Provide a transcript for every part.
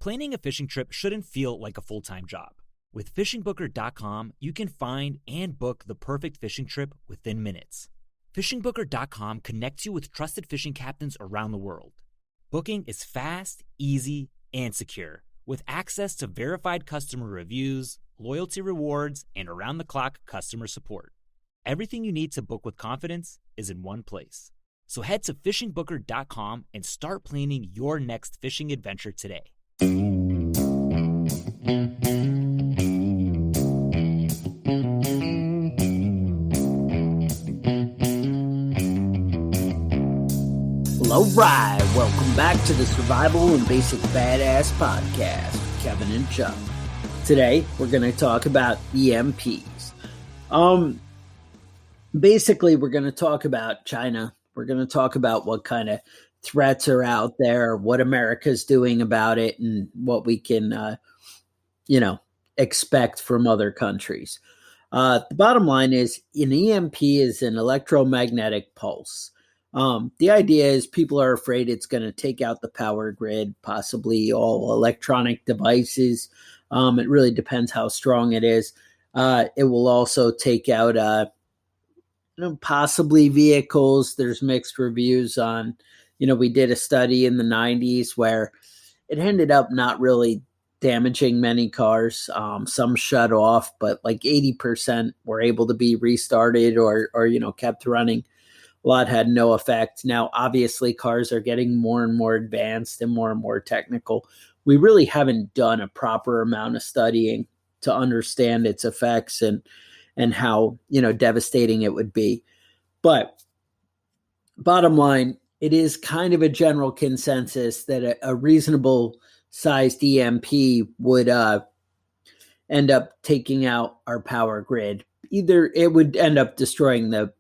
Planning a fishing trip shouldn't feel like a full-time job. With fishingbooker.com, you can find and book the perfect fishing trip within minutes. Fishingbooker.com connects you with trusted fishing captains around the world. Booking is fast, easy, and secure, with access to verified customer reviews, loyalty rewards, and around-the-clock customer support. Everything you need to book with confidence is in one place. So head to fishingbooker.com and start planning your next fishing adventure today. All right, welcome back to the Survival and Basic Badass Podcast with Kevin and Chuck. Today, we're going to talk about EMPs. Basically, we're going to talk about China. We're going to talk about what kind of threats are out there, what America's doing about it, and what we can, expect from other countries. The bottom line is an EMP is an electromagnetic pulse. The idea is people are afraid it's going to take out the power grid, possibly all electronic devices. It really depends how strong it is. It will also take out, possibly vehicles. There's mixed reviews on, we did a study in the 90s where it ended up not really damaging many cars. Some shut off, but like 80% were able to be restarted or kept running. A lot had no effect. Now, obviously, cars are getting more and more advanced and more technical. We really haven't done a proper amount of studying to understand its effects and how, devastating it would be. But bottom line, it is kind of a general consensus that a reasonable sized EMP would end up taking out our power grid. Either it would end up destroying the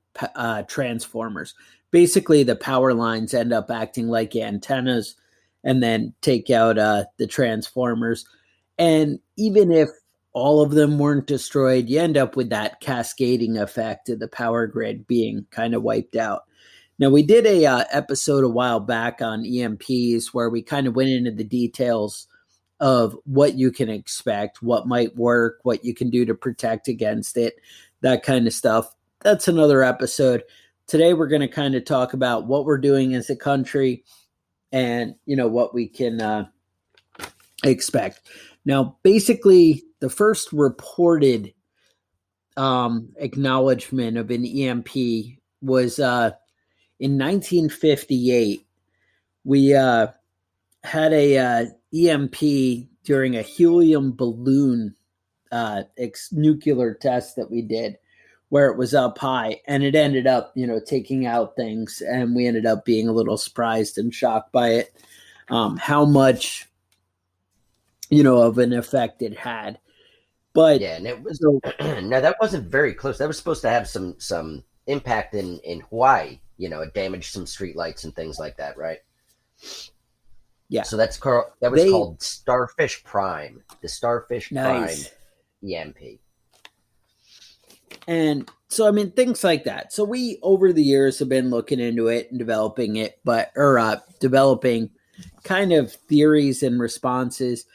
transformers. Basically, the power lines end up acting like antennas and then take out the transformers. And even if all of them weren't destroyed, you end up with that cascading effect of the power grid being kind of wiped out. Now, we did a episode a while back on EMPs where we kind of went into the details of what you can expect, what might work, what you can do to protect against it, that kind of stuff. That's another episode. Today, we're going to kind of talk about what we're doing as a country and, what we can expect. Now, basically, the first reported acknowledgement of an EMP was in 1958. We had a EMP during a helium balloon nuclear test that we did, where it was up high, and it ended up, taking out things, and we ended up being a little surprised and shocked by it, how much, of an effect it had. But yeah, and it was no, that wasn't very close. That was supposed to have some impact in Hawaii. It damaged some streetlights and things like that, right? Yeah. So that was called Starfish Prime, the Starfish Prime EMP. And so, things like that. So we, over the years, have been looking into it and developing it, developing kind of theories and responses.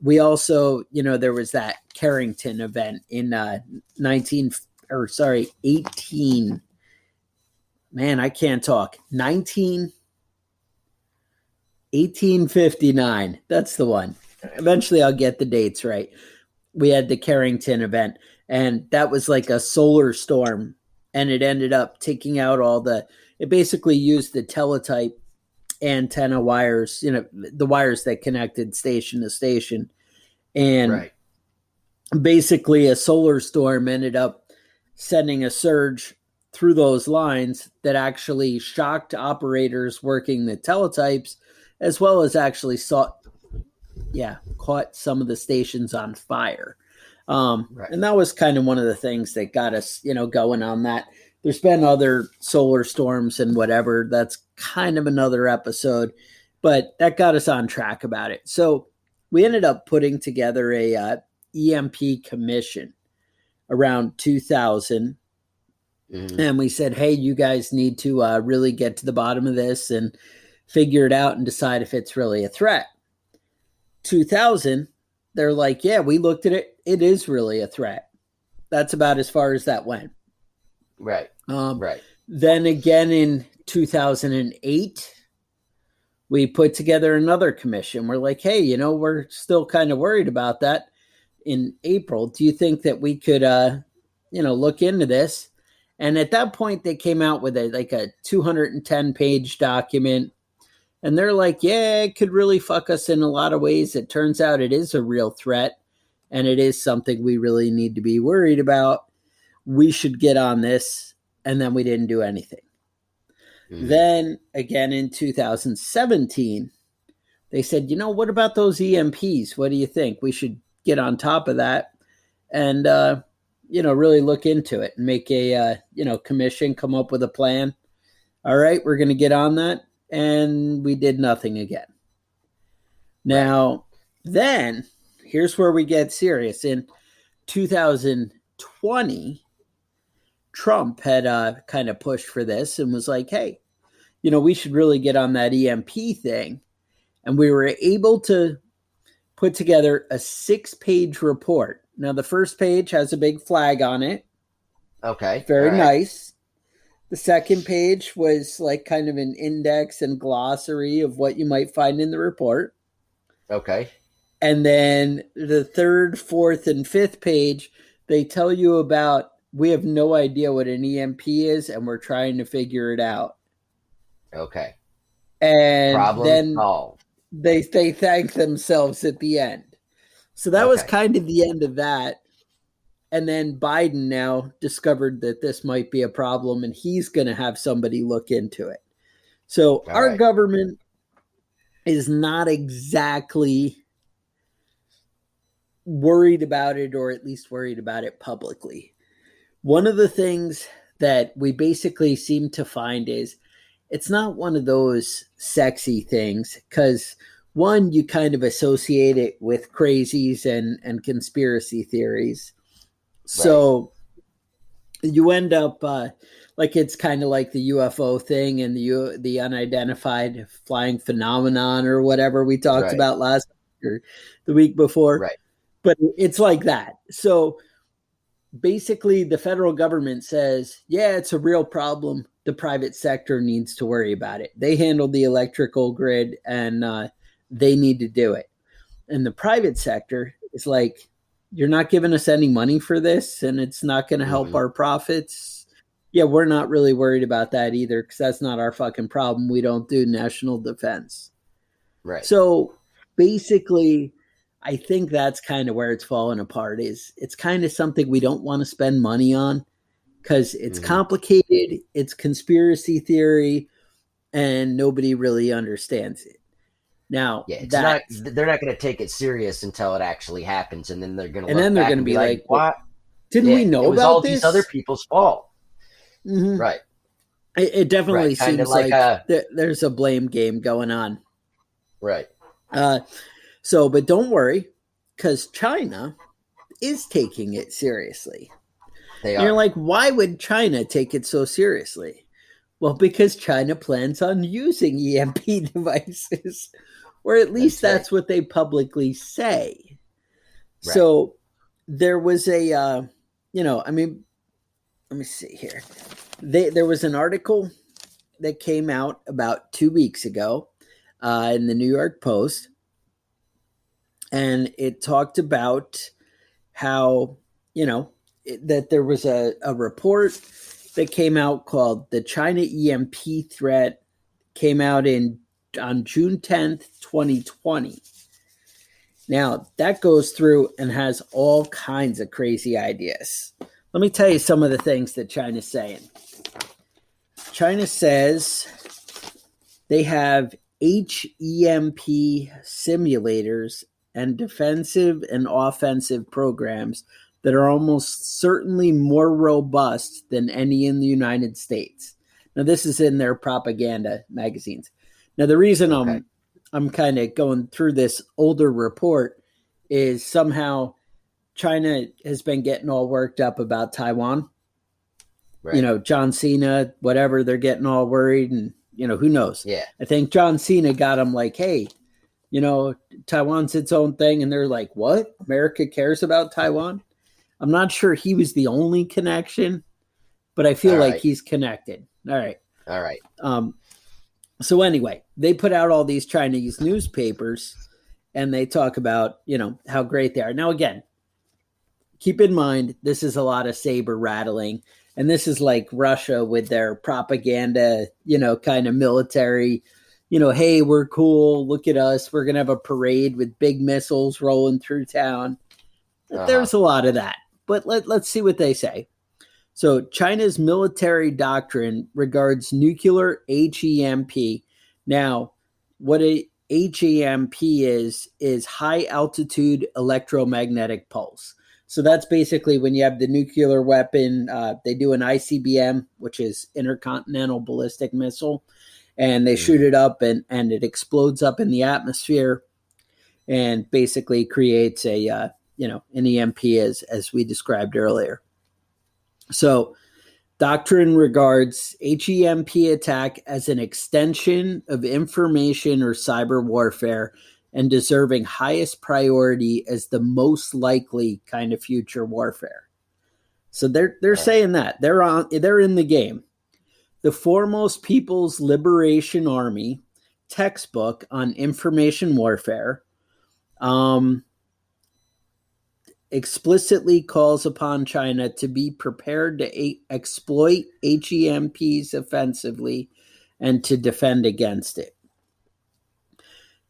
We also, there was that Carrington event in 1859. That's the one. Eventually I'll get the dates right. We had the Carrington event, and that was like a solar storm, and it ended up taking out it basically used the teletype antenna wires, the wires that connected station to station. And basically a solar storm ended up sending a surge through those lines that actually shocked operators working the teletypes, as well as actually caught some of the stations on fire. And that was kind of one of the things that got us, going on that. There's been other solar storms and whatever. That's kind of another episode, but that got us on track about it. So we ended up putting together a EMP commission around 2000. Mm-hmm. And we said, hey, you guys need to really get to the bottom of this and figure it out and decide if it's really a threat. 2000, they're like, yeah, we looked at it. It is really a threat. That's about as far as that went. Right. Right. Then again in 2008, we put together another commission. We're like, hey, we're still kind of worried about that in April. Do you think that we could, look into this? And at that point, they came out with a 210-page document. And they're like, yeah, it could really fuck us in a lot of ways. It turns out it is a real threat. And it is something we really need to be worried about. We should get on this. And then we didn't do anything. Mm-hmm. Then again in 2017, they said, what about those EMPs? What do you think? We should get on top of that and, really look into it and make a, commission, come up with a plan. All right, we're going to get on that. And we did nothing again. Now, then here's where we get serious. In 2020, Trump had kind of pushed for this and was like, hey, we should really get on that EMP thing. And we were able to put together a 6-page report. Now, the first page has a big flag on it. Okay. Very nice. The second page was like kind of an index and glossary of what you might find in the report. Okay. And then the third, fourth, and fifth page, they tell you about, we have no idea what an EMP is, and we're trying to figure it out. Okay. And problem then solved. They thank themselves at the end. So that was kind of the end of that. And then Biden now discovered that this might be a problem, and he's going to have somebody look into it. So our government is not exactly worried about it, or at least worried about it publicly. One of the things that we basically seem to find is it's not one of those sexy things, because one, you kind of associate it with crazies and conspiracy theories. So you end up like it's kind of like the UFO thing and the unidentified flying phenomenon or whatever we talked about last week or the week before. Right. But it's like that. So basically the federal government says, yeah, it's a real problem. The private sector needs to worry about it. They handle the electrical grid and they need to do it. And the private sector is like, you're not giving us any money for this, and it's not going to help our profits. Yeah, we're not really worried about that either, because that's not our fucking problem. We don't do national defense. Right. So basically, I think that's kind of where it's falling apart. Is it's kind of something we don't want to spend money on because it's complicated, it's conspiracy theory, and nobody really understands it. Now, they're not going to take it serious until it actually happens, and then they're going to be like, "What? Didn't we know about this? It was all these other people's fault." Mm-hmm. Right. It definitely seems like there's a blame game going on. Right. But don't worry, because China is taking it seriously. They are. And you're like, why would China take it so seriously? Well, because China plans on using EMP devices, or at least that's what they publicly say. Right. So there was let me see here. There was an article that came out about 2 weeks ago in the New York Post, and it talked about how, that there was a report that came out called the China EMP Threat, came out on June 10th, 2020. Now, that goes through and has all kinds of crazy ideas. Let me tell you some of the things that China's saying. China says they have HEMP simulators and defensive and offensive programs that are almost certainly more robust than any in the United States. Now, this is in their propaganda magazines. Now, the reason I'm kind of going through this older report is somehow China has been getting all worked up about Taiwan. Right. John Cena, whatever, they're getting all worried, and, who knows? Yeah. I think John Cena got them like, hey, Taiwan's its own thing. And they're like, what? America cares about Taiwan? I'm not sure he was the only connection, but I feel like he's connected. All right. All right. So anyway, they put out all these Chinese newspapers and they talk about, how great they are. Now, again, keep in mind, this is a lot of saber rattling. And this is like Russia with their propaganda, kind of military, hey, we're cool. Look at us. We're going to have a parade with big missiles rolling through town. There's a lot of that. But let's see what they say. So China's military doctrine regards nuclear HEMP. Now, what a HEMP is high altitude electromagnetic pulse. So that's basically when you have the nuclear weapon, they do an ICBM, which is intercontinental ballistic missile, and they shoot it up and it explodes up in the atmosphere and basically creates an EMP as we described earlier. So doctrine regards HEMP attack as an extension of information or cyber warfare and deserving highest priority as the most likely kind of future warfare. So they're saying that they're in the game. The Foremost People's Liberation Army textbook on information warfare explicitly calls upon China to be prepared to exploit HEMPs offensively and to defend against it.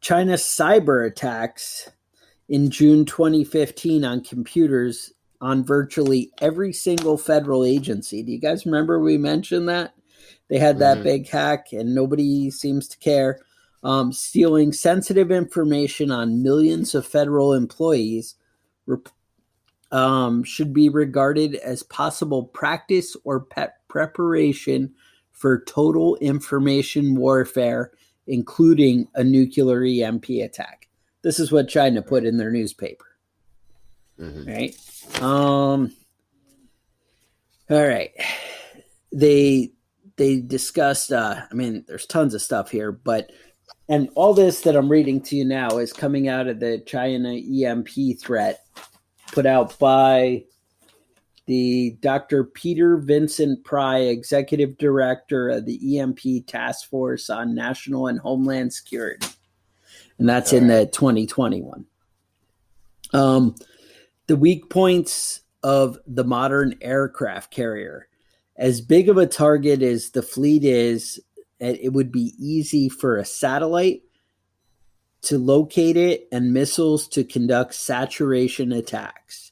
China's cyber attacks in June 2015 on computers on virtually every single federal agency. Do you guys remember we mentioned that? They had that big hack and nobody seems to care. Stealing sensitive information on millions of federal employees should be regarded as possible practice or preparation for total information warfare, including a nuclear EMP attack. This is what China put in their newspaper. Right? All right. They discussed, there's tons of stuff here, and all this that I'm reading to you now is coming out of the China EMP threat put out by the Dr. Peter Vincent Pry, Executive Director of the EMP Task Force on National and Homeland Security. And that's in the 2021. The weak points of the modern aircraft carrier. As big of a target as the fleet is, it would be easy for a satellite to locate it and missiles to conduct saturation attacks.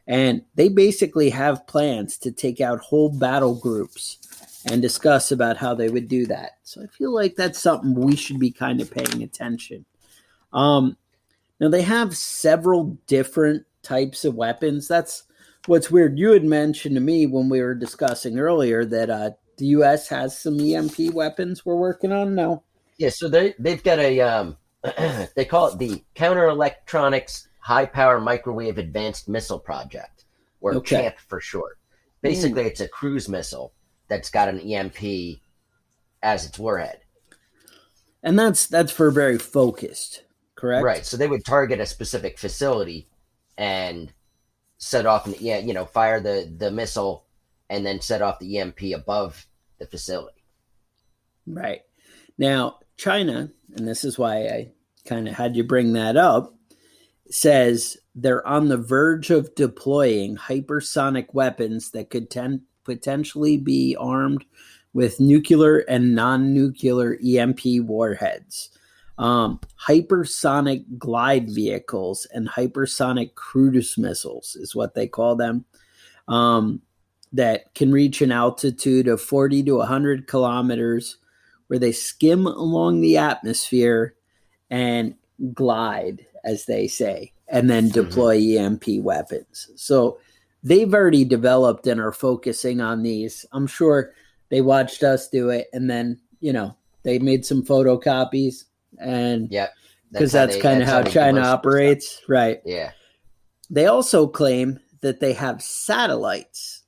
And they basically have plans to take out whole battle groups and discuss about how they would do that. So I feel like that's something we should be kind of paying attention. Now they have several different types of weapons. That's what's weird. You had mentioned to me when we were discussing earlier that the U.S. has some EMP weapons we're working on now. Yeah, so they've got a they call it the Counter Electronics High Power Microwave Advanced Missile Project, or CHAMP for short. Basically, it's a cruise missile that's got an EMP as its warhead. And that's for very focused, correct? Right. So they would target a specific facility and set off fire the missile and then set off the EMP above the facility. Right. Now, China, and this is why I kind of had you bring that up, says they're on the verge of deploying hypersonic weapons that could potentially be armed with nuclear and non-nuclear EMP warheads. Hypersonic glide vehicles and hypersonic cruise missiles is what they call them, that can reach an altitude of 40 to 100 kilometers, where they skim along the atmosphere and glide, as they say, and then deploy EMP weapons. So they've already developed and are focusing on these. I'm sure they watched us do it, and then, they made some photocopies, and because that's kind of how China operates. Right. Yeah. They also claim that they have satellites,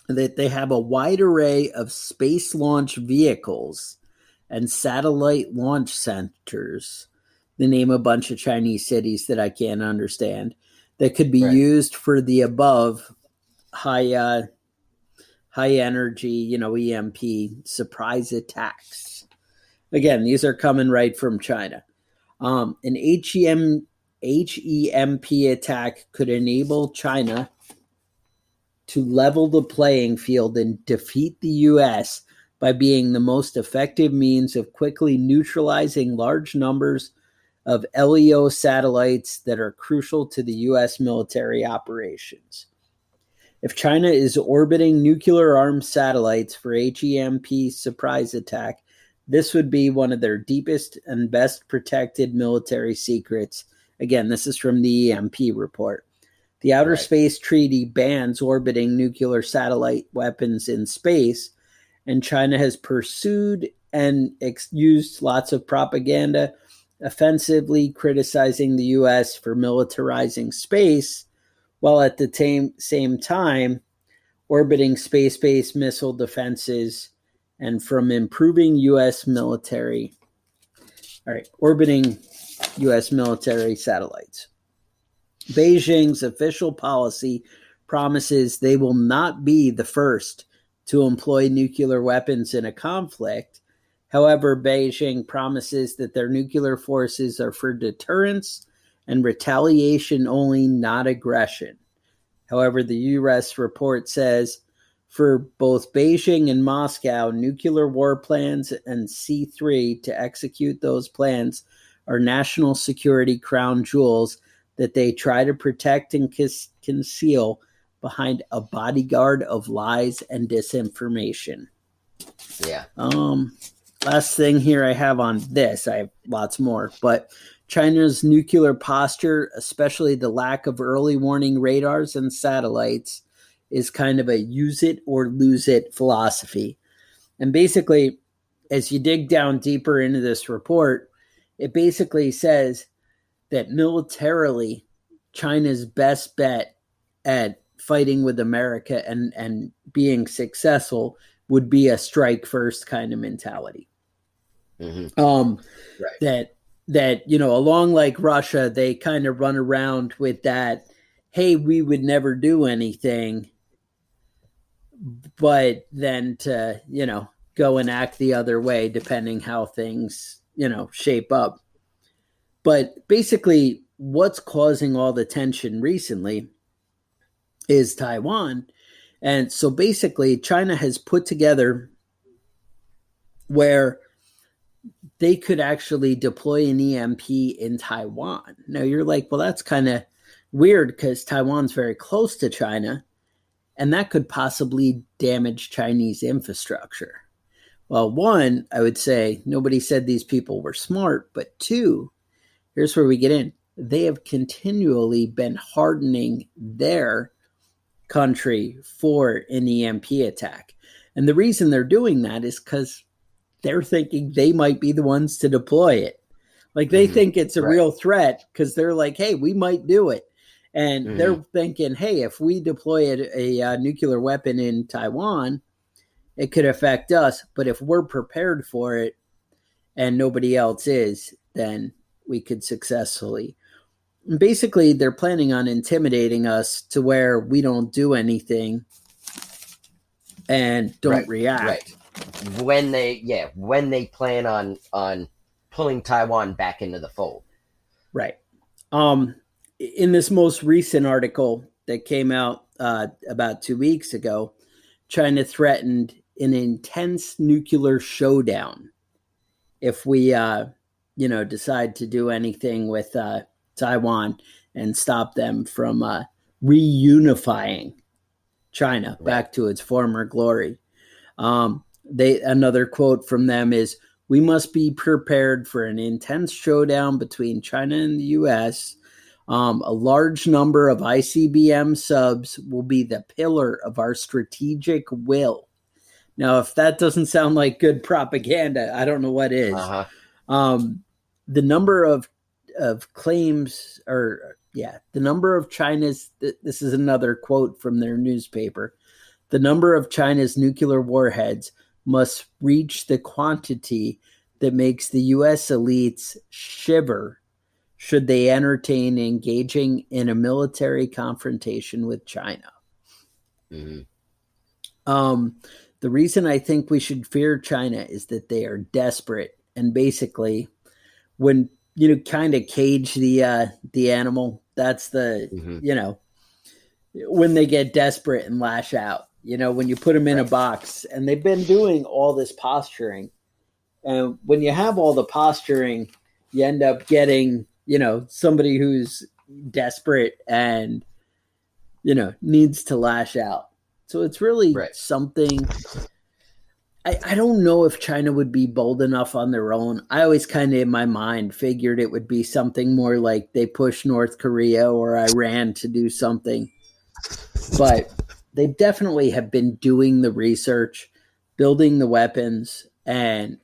that they have a wide array of space launch vehicles and satellite launch centers They name a bunch of Chinese cities that I can't understand that could be Right. used for the above high energy, EMP surprise attacks. Again, these are coming right from China. An HEMP attack could enable China to level the playing field and defeat the U.S. by being the most effective means of quickly neutralizing large numbers of LEO satellites that are crucial to the U.S. military operations. If China is orbiting nuclear-armed satellites for HEMP surprise attack, this would be one of their deepest and best protected military secrets. Again, this is from the E.M.P report. The Outer Space Treaty bans orbiting nuclear satellite weapons in space, and China has pursued and used lots of propaganda, offensively criticizing the U.S. for militarizing space, while at the same time orbiting space-based missile defenses and from improving orbiting U.S. military satellites. Beijing's official policy promises they will not be the first to employ nuclear weapons in a conflict. However, Beijing promises that their nuclear forces are for deterrence and retaliation only, not aggression. However, the U.S. report says for both Beijing and Moscow, nuclear war plans and C3 to execute those plans are national security crown jewels that they try to protect and conceal behind a bodyguard of lies and disinformation. Yeah. Last thing here I have on this, I have lots more, but China's nuclear posture, especially the lack of early warning radars and satellites, is kind of a use it or lose it philosophy. And basically, as you dig down deeper into this report, it basically says that militarily, China's best bet at fighting with America and being successful would be a strike first kind of mentality. That along like Russia, they kind of run around with that, hey, we would never do anything, but then to, go and act the other way depending how things, shape up. But basically, what's causing all the tension recently is Taiwan. And so basically, China has put together where they could actually deploy an EMP in Taiwan. Now, you're like, well, that's kind of weird because Taiwan's very close to China, and that could possibly damage Chinese infrastructure. Well, one, I would say nobody said these people were smart, but two, here's where we get in. They have continually been hardening their country for an EMP attack. And the reason they're doing that is because they're thinking they might be the ones to deploy it. Like they think it's a real threat because they're like, hey, we might do it. And they're thinking, hey, if we deploy a nuclear weapon in Taiwan, it could affect us. But if we're prepared for it and nobody else is, then we could successfully. And basically, they're planning on intimidating us to where we don't do anything and don't react. Right. When they plan on pulling Taiwan back into the fold. Right. In this most recent article that came out about 2 weeks ago, China threatened an intense nuclear showdown if we, decide to do anything with Taiwan and stop them from reunifying China back to its former glory. Another quote from them is, "We must be prepared for an intense showdown between China and the U.S. A large number of ICBM subs will be the pillar of our strategic will." Now, if that doesn't sound like good propaganda, I don't know what is. The number of claims, the number of China's, this is another quote from their newspaper, the number of China's nuclear warheads must reach the quantity that makes the U.S. elites shiver should they entertain engaging in a military confrontation with China. Mm-hmm. The reason I think we should fear China is that they are desperate, and basically, when kind of cage the animal, that's the when they get desperate and lash out. When you put them in a box, and they've been doing all this posturing, and when you have all the posturing, you end up getting somebody who's desperate and needs to lash out. So it's really something. I don't know if China would be bold enough on their own. I always kind of in my mind figured it would be something more like they push North Korea or Iran to do something. But they definitely have been doing the research, building the weapons, and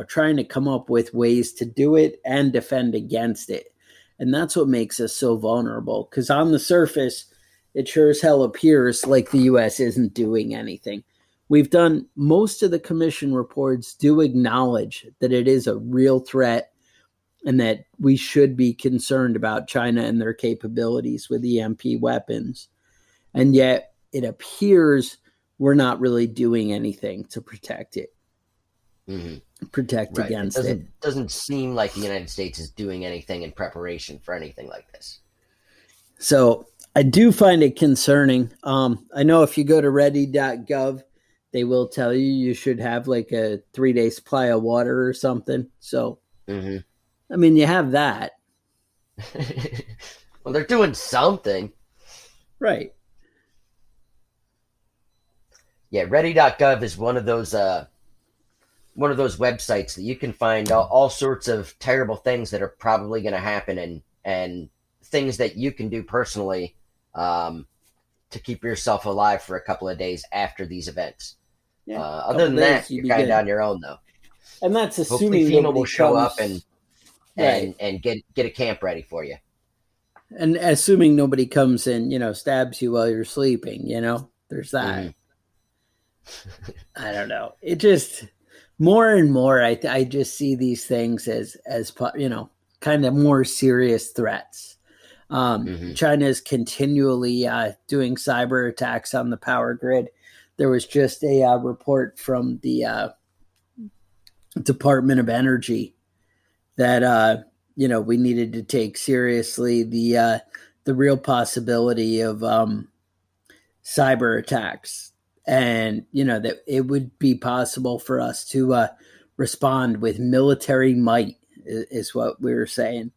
trying to come up with ways to do it and defend against it. And that's what makes us so vulnerable, because on the surface, it sure as hell appears like the U.S. isn't doing anything. We've done, most of the commission reports do acknowledge that it is a real threat and that we should be concerned about China and their capabilities with E.M.P weapons. And yet it appears we're not really doing anything to protect it. Protect against it. Doesn't seem like the United States is doing anything in preparation for anything like this. So I do find it concerning. I know if you go to ready.gov, they will tell you should have like a 3-day supply of water or something. So, I mean, you have that. Well, they're doing something. Right. Yeah, ready.gov is one of those websites that you can find all sorts of terrible things that are probably going to happen and things that you can do personally to keep yourself alive for a couple of days after these events. Yeah, other than that, you're kind of on your own, though. And that's assuming hopefully FEMA will show up and get a camp ready for you. And assuming nobody comes in, stabs you while you're sleeping, there's that. I don't know. It just more and more, I just see these things as kind of more serious threats. China is continually doing cyber attacks on the power grid. There was just a report from the Department of Energy that we needed to take seriously the real possibility of cyber attacks, and that it would be possible for us to respond with military might is what we were saying.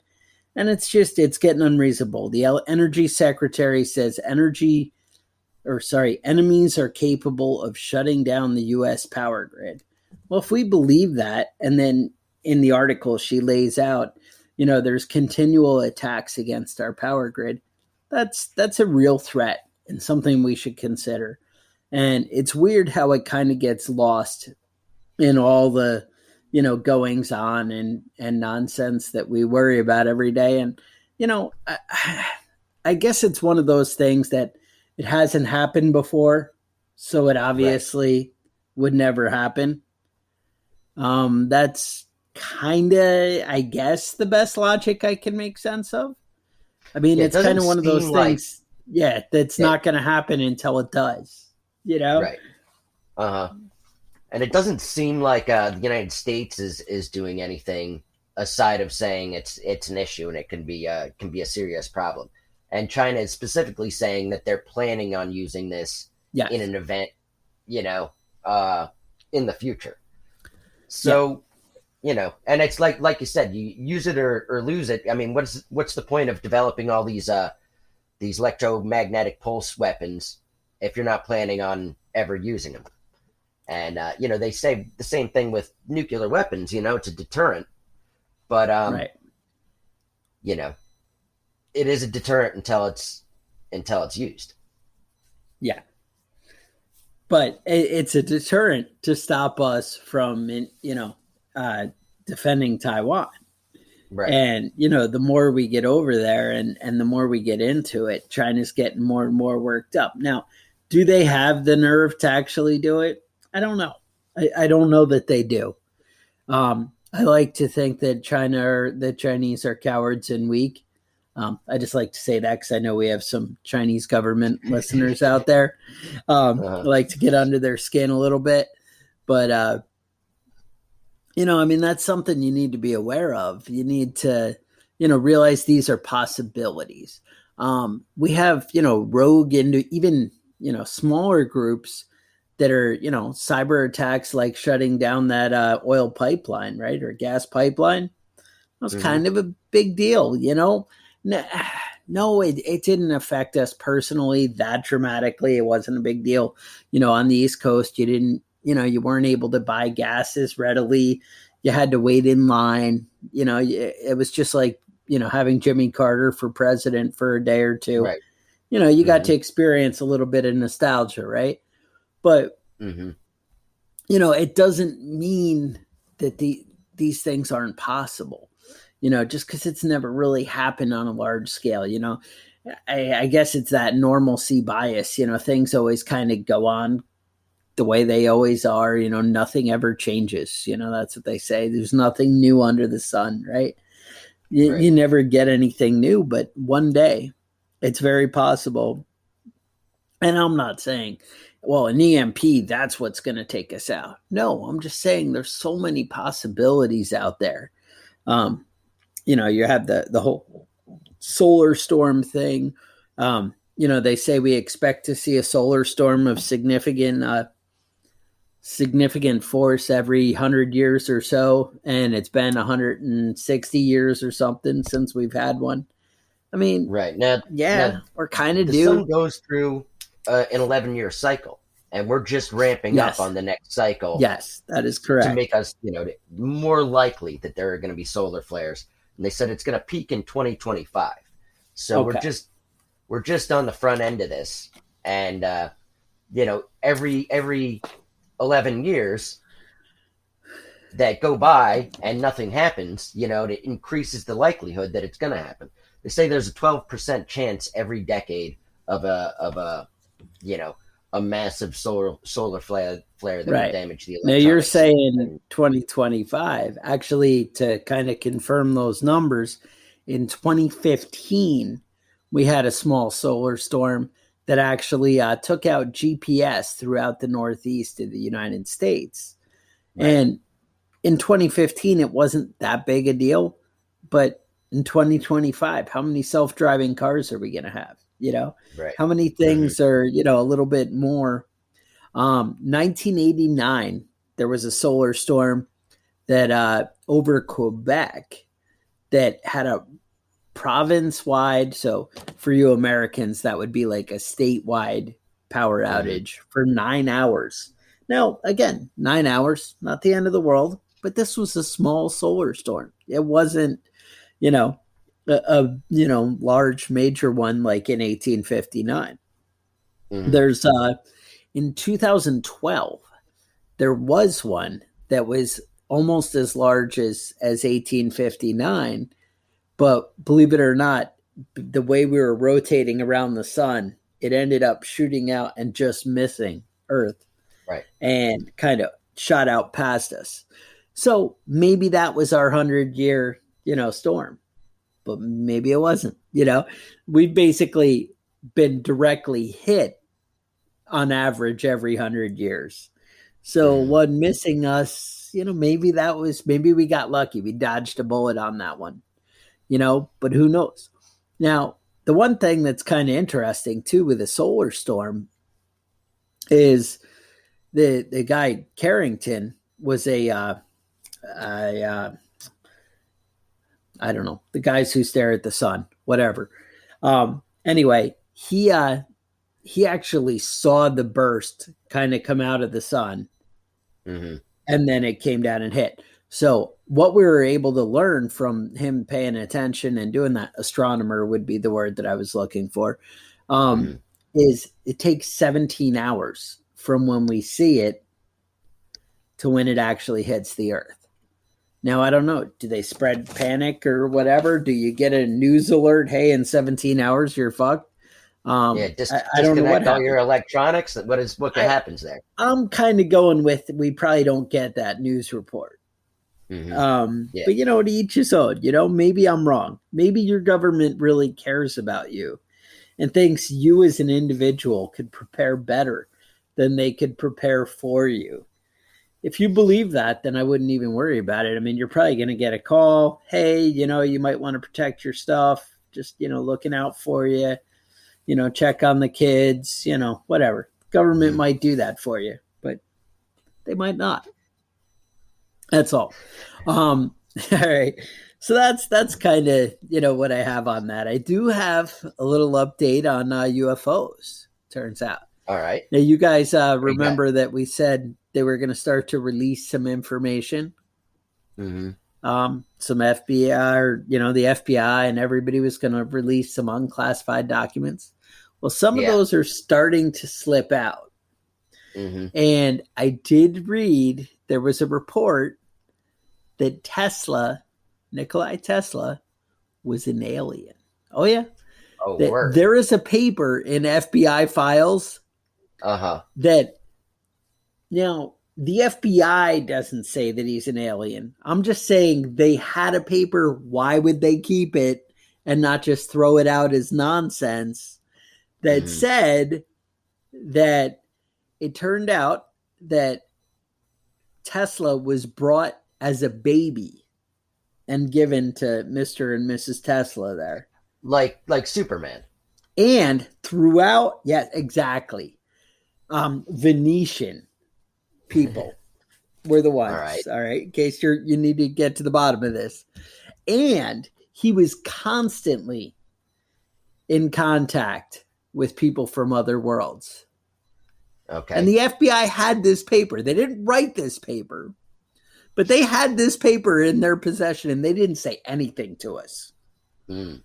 And it's getting unreasonable. The energy secretary says enemies are capable of shutting down the U.S. power grid. Well, if we believe that, and then in the article she lays out, there's continual attacks against our power grid, that's a real threat and something we should consider. And it's weird how it kind of gets lost in all the goings on and nonsense that we worry about every day. And I guess it's one of those things that it hasn't happened before, so it obviously would never happen. That's kind of, I guess, the best logic I can make sense of. I mean, it's kind of one of those things, that's not going to happen until it does, Right. And it doesn't seem like the United States is doing anything aside of saying it's an issue and it can be a serious problem. And China is specifically saying that they're planning on using this in an event, in the future. So, and it's like you said, you use it or lose it. I mean, what's the point of developing all these electromagnetic pulse weapons if you're not planning on ever using them? And, they say the same thing with nuclear weapons, it's a deterrent. But, it is a deterrent until it's used. Yeah. But it's a deterrent to stop us from, defending Taiwan. Right. And, the more we get over there and the more we get into it, China's getting more and more worked up. Now, do they have the nerve to actually do it? I don't know. I don't know that they do. I I like to think that the Chinese are cowards and weak. I just like to say that because I know we have some Chinese government listeners out there. I like to get under their skin a little bit, but I mean, that's something you need to be aware of. You need to, realize these are possibilities. We have, rogue into even, smaller groups that are, cyber attacks, like shutting down that oil pipeline, right? Or gas pipeline. That was kind of a big deal, No, it didn't affect us personally that dramatically. It wasn't a big deal. On the East Coast, you didn't, you weren't able to buy gas as readily. You had to wait in line. It was just like, having Jimmy Carter for president for a day or two. Right. You got to experience a little bit of nostalgia, right? But, it doesn't mean that these things aren't possible, just because it's never really happened on a large scale. I guess it's that normalcy bias, things always kind of go on the way they always are, nothing ever changes. That's what they say. There's nothing new under the sun, right? You never get anything new, but one day it's very possible. And I'm not saying, well, an EMP, that's what's going to take us out. No, I'm just saying there's so many possibilities out there. You have the whole solar storm thing. They say we expect to see a solar storm of significant force every 100 years or so, and it's been 160 years or something since we've had one. I mean, right now, we're kind of due. The sun goes through an 11-year cycle, and we're just ramping up on the next cycle. Yes, that is correct. To make us, more likely that there are going to be solar flares. And they said it's going to peak in 2025. So we're just on the front end of this, and every 11 years that go by and nothing happens, it increases the likelihood that it's going to happen. They say there's a 12% chance every decade of a massive solar flare that would damage the electronics. Now you're saying 2025. Actually, to kind of confirm those numbers, in 2015 we had a small solar storm that actually took out GPS throughout the Northeast of the United States. Right. And in 2015, it wasn't that big a deal. But in 2025, how many self-driving cars are we going to have? How many things are, a little bit more? 1989, there was a solar storm that over Quebec that had a province-wide, so for you Americans, that would be like a statewide power outage for 9 hours. Now, again, 9 hours, not the end of the world, but this was a small solar storm. It wasn't, a large major one like in 1859. There's in 2012, there was one that was almost as large as 1859. But believe it or not, the way we were rotating around the sun, it ended up shooting out and just missing Earth. Right. And kind of shot out past us. So maybe that was our 100-year, storm. But maybe it wasn't. We've basically been directly hit on average every 100 years. So one missing us, maybe we got lucky. We dodged a bullet on that one. But who knows? Now, the one thing that's kind of interesting too with a solar storm is the guy Carrington was I don't know, the guys who stare at the sun, whatever. Anyway, he actually saw the burst kind of come out of the sun, and then it came down and hit. So what we were able to learn from him paying attention and doing that, astronomer would be the word that I was looking for, is it takes 17 hours from when we see it to when it actually hits the Earth. Now, I don't know. Do they spread panic or whatever? Do you get a news alert? Hey, in 17 hours, you're fucked. I don't know what all your electronics. What happens there? I'm kind of going with we probably don't get that news report. Yeah. But, to each his own. Maybe I'm wrong. Maybe your government really cares about you and thinks you as an individual could prepare better than they could prepare for you. If you believe that, then I wouldn't even worry about it. I mean, you're probably going to get a call. Hey, you might want to protect your stuff. Just, looking out for you, check on the kids, whatever. Government might do that for you, but they might not. That's all. All right. So that's kind of, what I have on that. I do have a little update on UFOs, turns out. All right. Now, you guys remember that we said they were going to start to release some information. Mm-hmm. Some FBI or, the FBI and everybody was going to release some unclassified documents. Well, some of those are starting to slip out. Mm-hmm. And I did read there was a report that Nikola Tesla, was an alien. Oh, yeah. Oh, that there is a paper in FBI files that, the FBI doesn't say that he's an alien. I'm just saying they had a paper. Why would they keep it and not just throw it out as nonsense? That said that it turned out that Tesla was brought as a baby and given to Mr. and Mrs. Tesla there. Like Superman. And throughout, yes, exactly. Venetian people were the ones. All right. In case you need to get to the bottom of this. And he was constantly in contact with people from other worlds. Okay. And the FBI had this paper. They didn't write this paper, but they had this paper in their possession and they didn't say anything to us. Mm.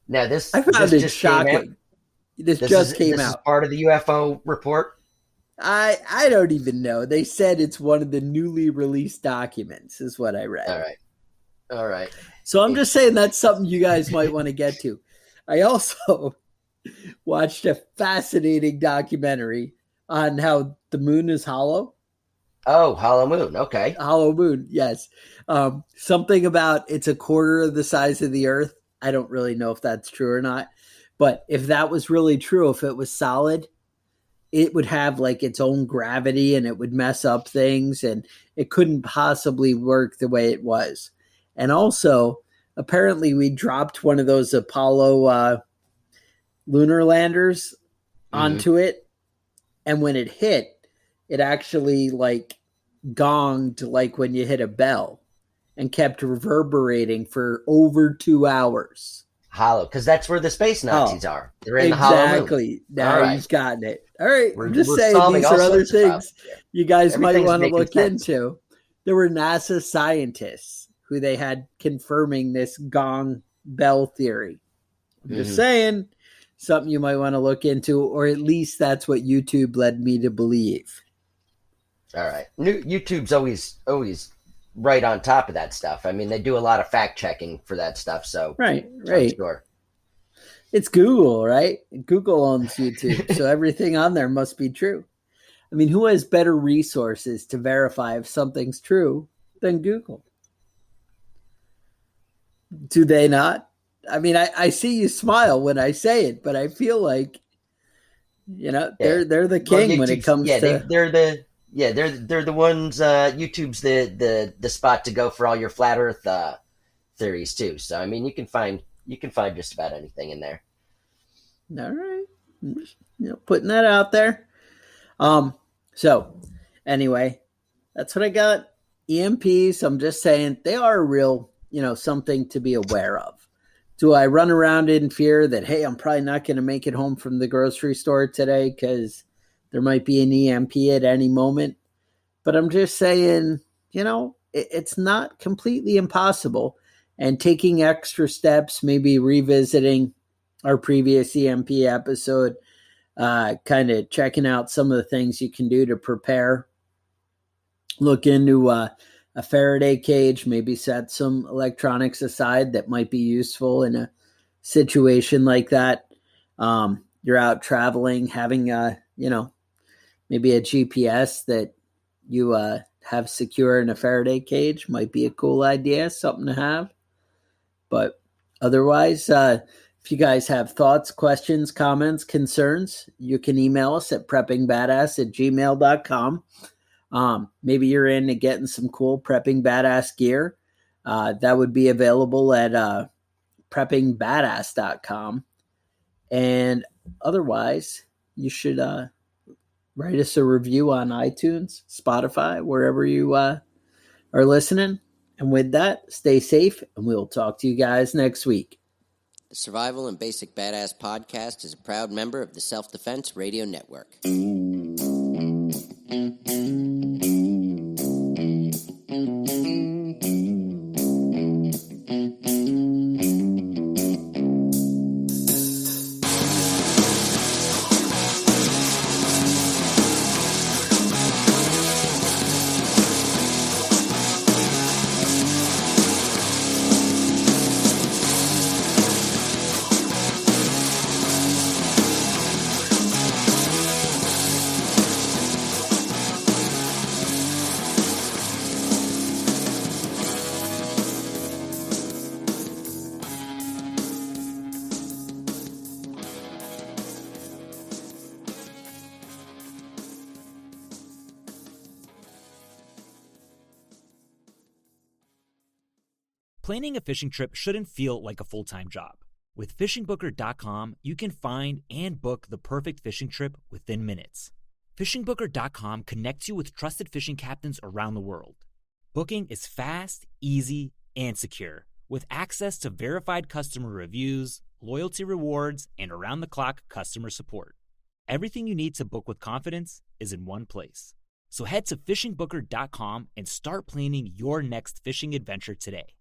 Now I found it shocking. This just came out. This is part of the UFO report? I don't even know. They said it's one of the newly released documents is what I read. All right. So I'm just saying that's something you guys might want to get to. I also watched a fascinating documentary on how the moon is hollow. Oh, hollow moon. Okay. Hollow moon. Yes. Something about it's a quarter of the size of the Earth. I don't really know if that's true or not, but if that was really true, if it was solid, it would have like its own gravity and it would mess up things and it couldn't possibly work the way it was. And also, apparently we dropped one of those Apollo lunar landers onto it. And when it hit, it actually like gonged like when you hit a bell and kept reverberating for over 2 hours. Hollow, because that's where the space Nazis are. They're in the hollow moon. Exactly. Now he's gotten it. All right. I'm just saying these are other things you guys might want to look into. There were NASA scientists who they had confirming this gong bell theory. I'm just saying something you might want to look into, or at least that's what YouTube led me to believe. All right. YouTube's always right on top of that stuff. I mean, they do a lot of fact checking for that stuff. So right. Sure. It's Google, right? Google owns YouTube, so everything on there must be true. I mean, who has better resources to verify if something's true than Google? Do they not? I mean, I see you smile when I say it, but I feel like, they're the king when it comes to. They're the ones. YouTube's the spot to go for all your flat Earth theories too. So I mean, you can find just about anything in there. All right, putting that out there. So anyway, that's what I got. EMPs. I'm just saying they are a real, something to be aware of. Do I run around in fear that, hey, I'm probably not going to make it home from the grocery store today because there might be an EMP at any moment? But I'm just saying, it's not completely impossible. And taking extra steps, maybe revisiting our previous EMP episode, kind of checking out some of the things you can do to prepare. Look into a Faraday cage, maybe set some electronics aside that might be useful in a situation like that. You're out traveling, having maybe a GPS that you have secure in a Faraday cage might be a cool idea, something to have. But otherwise, if you guys have thoughts, questions, comments, concerns, you can email us at preppingbadass@gmail.com. Maybe you're into getting some cool Prepping Badass gear. That would be available at preppingbadass.com. And otherwise, you should write us a review on iTunes, Spotify, wherever you are listening. And with that, stay safe, and we'll talk to you guys next week. The Survival and Basic Badass Podcast is a proud member of the Self-Defense Radio Network. Planning a fishing trip shouldn't feel like a full-time job. With FishingBooker.com, you can find and book the perfect fishing trip within minutes. FishingBooker.com connects you with trusted fishing captains around the world. Booking is fast, easy, and secure, with access to verified customer reviews, loyalty rewards, and around-the-clock customer support. Everything you need to book with confidence is in one place. So head to FishingBooker.com and start planning your next fishing adventure today.